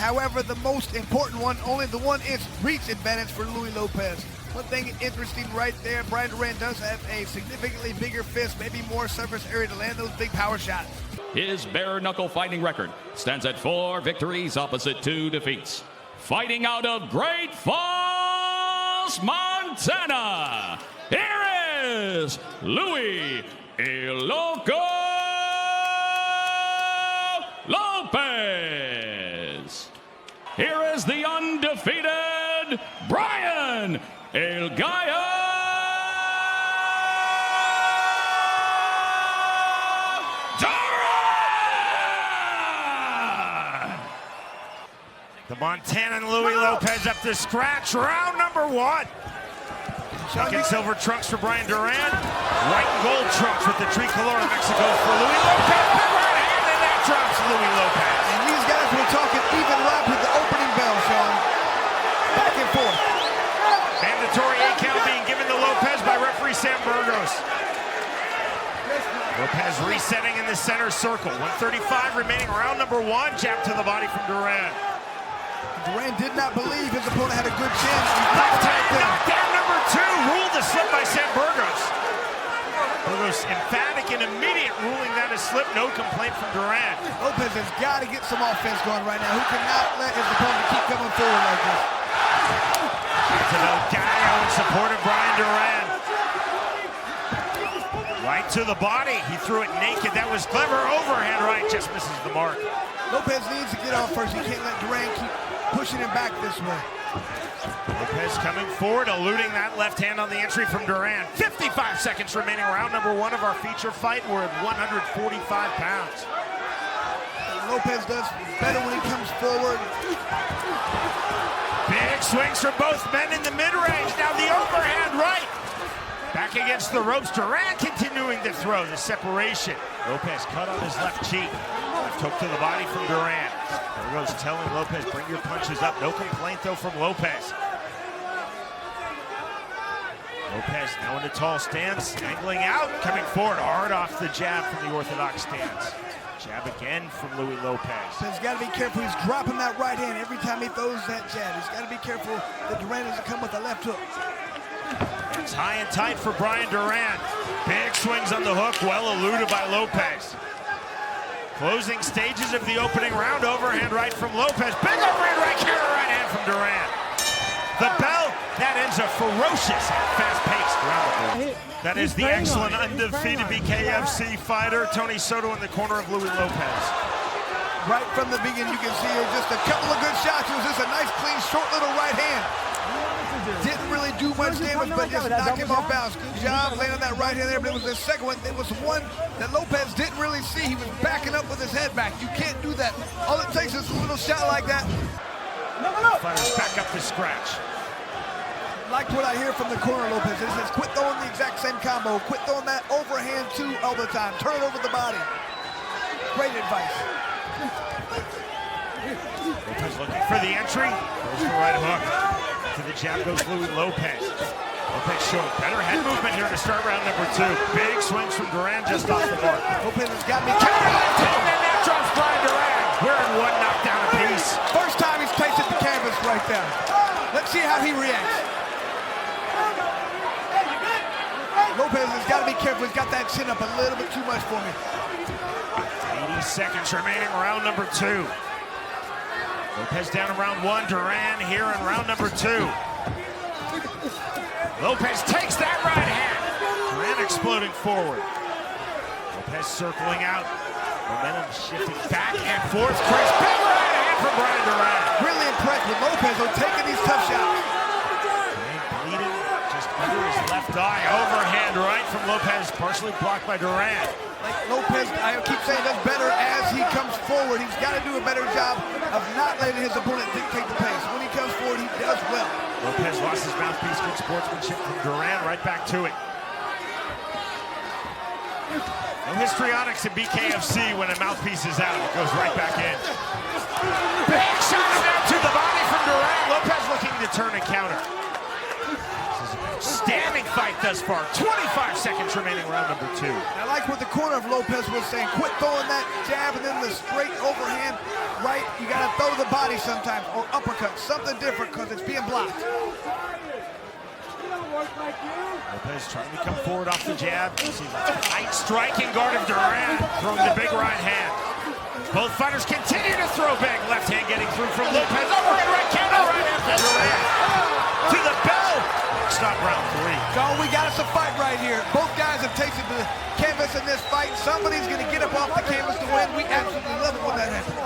However, the most important one, only the 1-inch reach advantage for Louie Lopez. One thing interesting right there, Bryan Duran does have a significantly bigger fist, maybe more surface area to land those big power shots. His bare-knuckle fighting record stands at 4 victories opposite 2 defeats. Fighting out of Great Falls, Montana, here is Louie Loco Lopez. Here is the undefeated Bryan El Gallo Duran. The Montanan Louie Lopez up to scratch. Round number 1. Pink and silver trunks for Bryan Duran. White and gold trunks with the tricolor of Mexico for Louie Lopez. Big right hand, and that drops Louie Lopez. And these guys were talking even right with the opening bell, Sean. Back and forth. Mandatory 8 count being given to Lopez by referee Sam Burgos. Lopez resetting in the center circle. 1:35 remaining, round number 1. Jab to the body from Duran. Duran did not believe his opponent had a good chance. Left hand knockdown number 2. Ruled a slip by Sam Burgos. Burgos emphatic and immediate ruling that a slip. No complaint from Duran. Lopez has got to get some offense going right now. He cannot let his opponent keep coming forward like this. To the Gallo in support of Bryan Duran. Right to the body. He threw it naked. That was clever. Overhand right. Just misses the mark. Lopez needs to get off first. He can't let Duran keep pushing him back this way. Lopez coming forward, eluding that left hand on the entry from Duran. 55 seconds remaining. Round number 1 of our feature fight. We're at 145 pounds. Lopez does better when he comes forward. Big swings from both men in the mid-range. Now the overhand right. Back against the ropes. Duran continuing to throw. The separation. Lopez cut on his left cheek. Left hook to the body from Duran. Burgos telling Lopez, bring your punches up. No complaint, though, from Lopez. Lopez now in a tall stance, angling out, coming forward hard off the jab from the orthodox stance. Jab again from Louie Lopez. He's got to be careful. He's dropping that right hand every time he throws that jab. He's got to be careful that Duran doesn't come with a left hook. It's high and tight for Bryan Duran. Big swings on the hook, well eluded by Lopez. Closing stages of the opening round. Overhand right from Lopez. Big overhand right, counter right hand from Duran. The bell, that ends a ferocious, fast-paced round. That is the excellent undefeated BKFC fighter, Tony Soto, in the corner of Louie Lopez. Right from the beginning, you can see here just a couple of good shots. It was just a nice, clean, short little right hand. Didn't really do much damage, but just knock him off balance. Good job laying on that right hand there, but it was the second one. It was one that Lopez didn't really see. He was backing up with his head back. You can't do that. All it takes is a little shot like that. Fighters back up to scratch. Liked what I hear from the corner, Lopez. It says, quit throwing the exact same combo. Quit throwing that overhand too all the time. Turn it over the body. Great advice. Lopez looking for the entry. Goes for right hook. To the jab goes Louie Lopez. Lopez showed better head movement here to start round number 2. Big swings from Duran just off the mark. Lopez has got me. Counter left hand, and that drops Bryan Duran. We're in 1 knockdown apiece. First time he's tasted the canvas right there. Let's see how he reacts. Lopez has got to be careful. He's got that chin up a little bit too much for me. 80 seconds remaining, round number 2. Lopez down in round 1. Duran here in round number 2. Lopez takes that right hand. Duran exploding forward. Lopez circling out. Momentum shifting back and forth. Chris, big right hand from Bryan Duran. Really impressed with Lopez on taking these tough shots. Bleeding just under his left eye. Overhand right from Lopez, partially blocked by Duran. Like Lopez, I keep saying, does better as he comes forward. He's got to do a better job of not letting his opponent dictate the pace. When he comes forward, he does well. Lopez lost his mouthpiece. Good sportsmanship from Duran. Right back to it. No histrionics in BKFC when a mouthpiece is out. It goes right back in. Big shot down to the body from Duran. Lopez looking to turn and counter. This is an outstanding fight thus far. 25 seconds remaining, round number 2. I like what the corner of Lopez was saying. Quit throwing that jab and then the straight overhand right. You got to throw the body sometimes, or uppercut, something different, because it's being blocked. Lopez trying to come forward off the jab. See the tight striking guard of Duran, throwing the big right hand. Both fighters continue to throw big. Left hand getting through from Lopez. Overhand right counter right after Duran. To the bell. Stop round 3. So we got us a fight right here. Both guys have tasted the canvas in this fight. Somebody's going to get up off the canvas to win. We absolutely love it when that happens.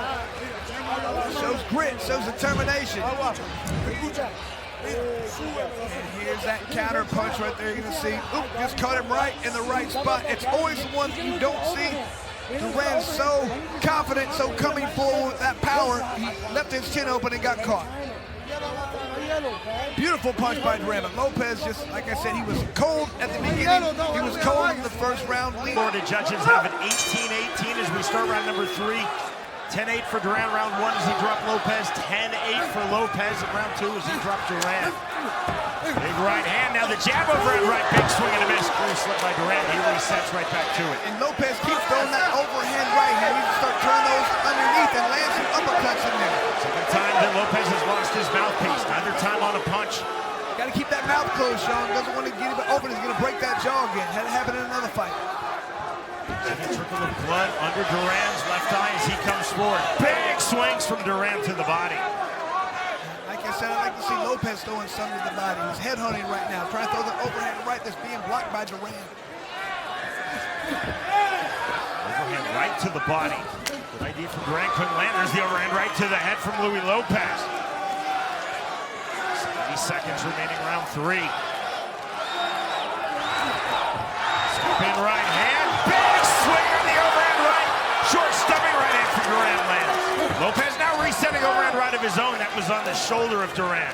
Shows grit, shows determination. And here's that counter punch right there. You're going to see, oop, just caught him right in the right spot. It's always the one you don't see. Duran's so confident, so coming forward with that power. He left his chin open and got caught. Beautiful punch by Duran, but Lopez, just like I said, he was cold at the beginning. He was cold in the first round. Florida judges have an 18-18 as we start round number 3. 10-8 for Duran round 1 as he dropped Lopez. 10-8 for Lopez in round 2 as he dropped Duran. Big right hand, now the jab overhand right, big swing and a miss. Clear slip by Duran, he resets right back to it. And Lopez keeps throwing that overhand right hand. He needs to start turning those underneath and land some uppercuts in there. Second time that Lopez has lost his mouthpiece, neither time on a punch. Got to keep that mouth closed, Sean. Doesn't want to get it open. He's going to break that jaw again. Had it happen in another fight. Second trickle of blood under Duran's left eye as he comes forward. Big swings from Duran to the body. Like I said, I like to see Lopez throwing some to the body. He's headhunting right now, trying to throw the overhand right that's being blocked by Duran. Overhand right to the body. Good idea from Duran, couldn't land. There's the overhand right to the head from Louie Lopez. 70 seconds remaining, round 3. Spin right hand, big swing on the overhand right. Short stubbing right hand from Duran lands. Lopez now resetting overhand right of his own. That was on the shoulder of Duran.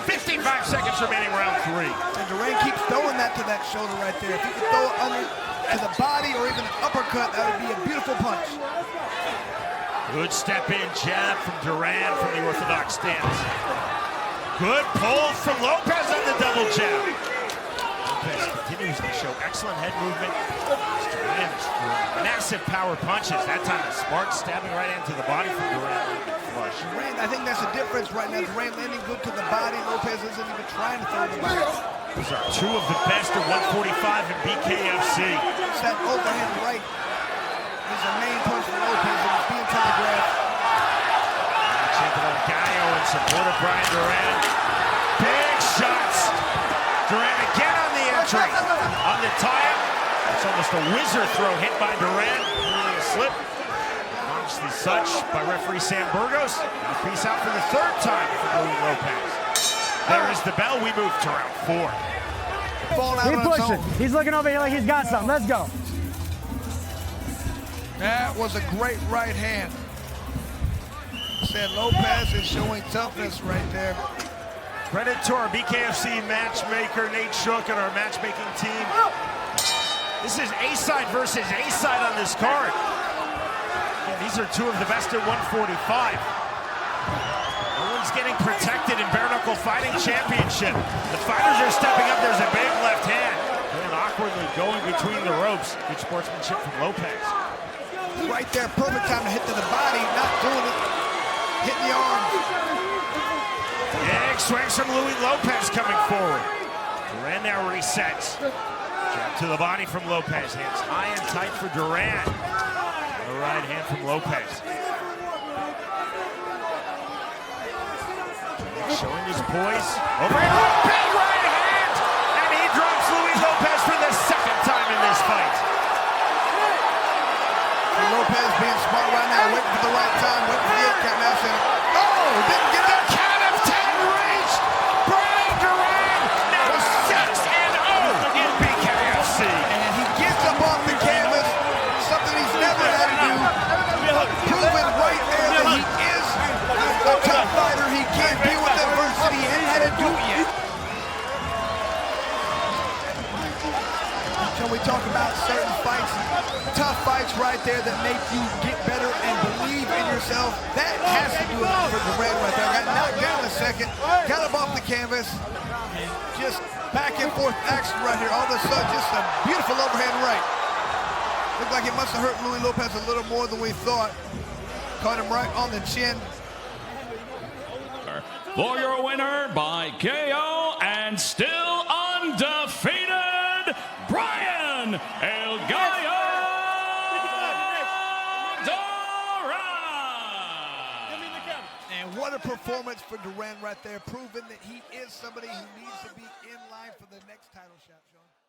55 seconds remaining, round 3. And Duran keeps throwing that to that shoulder right there. If he could throw it under to the body or even an uppercut, that would be a beautiful punch. Good step in jab from Duran from the orthodox stance. Good pull from Lopez on the double jab. Lopez continues to show excellent head movement. Duran is throwing massive power punches. That time a smart stabbing right into the body from Duran. Flush. Duran, I think that's the difference right now. Duran landing good to the body. Lopez isn't even trying to throw the body. These are 2 of the best at 145 in BKFC. It's that overhand right is the main punch for Lopez, and it's being telegraphed. Champion Gallo in support of Bryan Duran. Big shots. Duran again on the entry. On the tie-up. It's almost a whizzer throw hit by Duran. Really a slip. Launched as such by referee Sam Burgos. Now peace out for the 3rd time for Louie Lopez. There is the bell. We move to round 4. Keep pushing. He's looking over here like he's got something. Let's go. That was a great right hand. Said Lopez is showing toughness right there. Credit to our BKFC matchmaker, Nate Shook, and our matchmaking team. This is A-side versus A-side on this card. Yeah, these are 2 of the best at 145. No one's getting protected in bare knuckle fighting championship. The fighters are stepping up. There's a big left hand. And awkwardly going between the ropes. Good sportsmanship from Lopez. Right there, perfect time to hit to the body, not doing it. Hitting the arm. Big swings from Louie Lopez coming forward. Duran now resets. Jab to the body from Lopez. Hands high and tight for Duran. The right hand from Lopez. Showing his poise. Overhand right, big right hand! And he drops Louie Lopez for the 2nd time in this fight. Lopez being smart right now, waiting for the right time, waiting for the 8 count now, saying, oh, didn't get the count of 10 reached. Bryan Duran now 6-0 in BKFC. And he gets up off the canvas, something he's never had to do, proving right there that he is a tough fighter. He can't deal with adversity, he ain't had to do it yet. So we talk about certain fights, tough fights right there that make you get better and believe in yourself. That has to do it for Duran right there. Got knocked down the 2nd second. Got him off the canvas. Just back and forth action right here. All of a sudden, just a beautiful overhand right. Looked like it must have hurt Louie Lopez a little more than we thought. Caught him right on the chin. For your winner by KO and still undefeated, Bryan El Gallo Duran. And what a performance for Duran right there, proving that he is somebody who needs to be in line for the next title shot, Sean.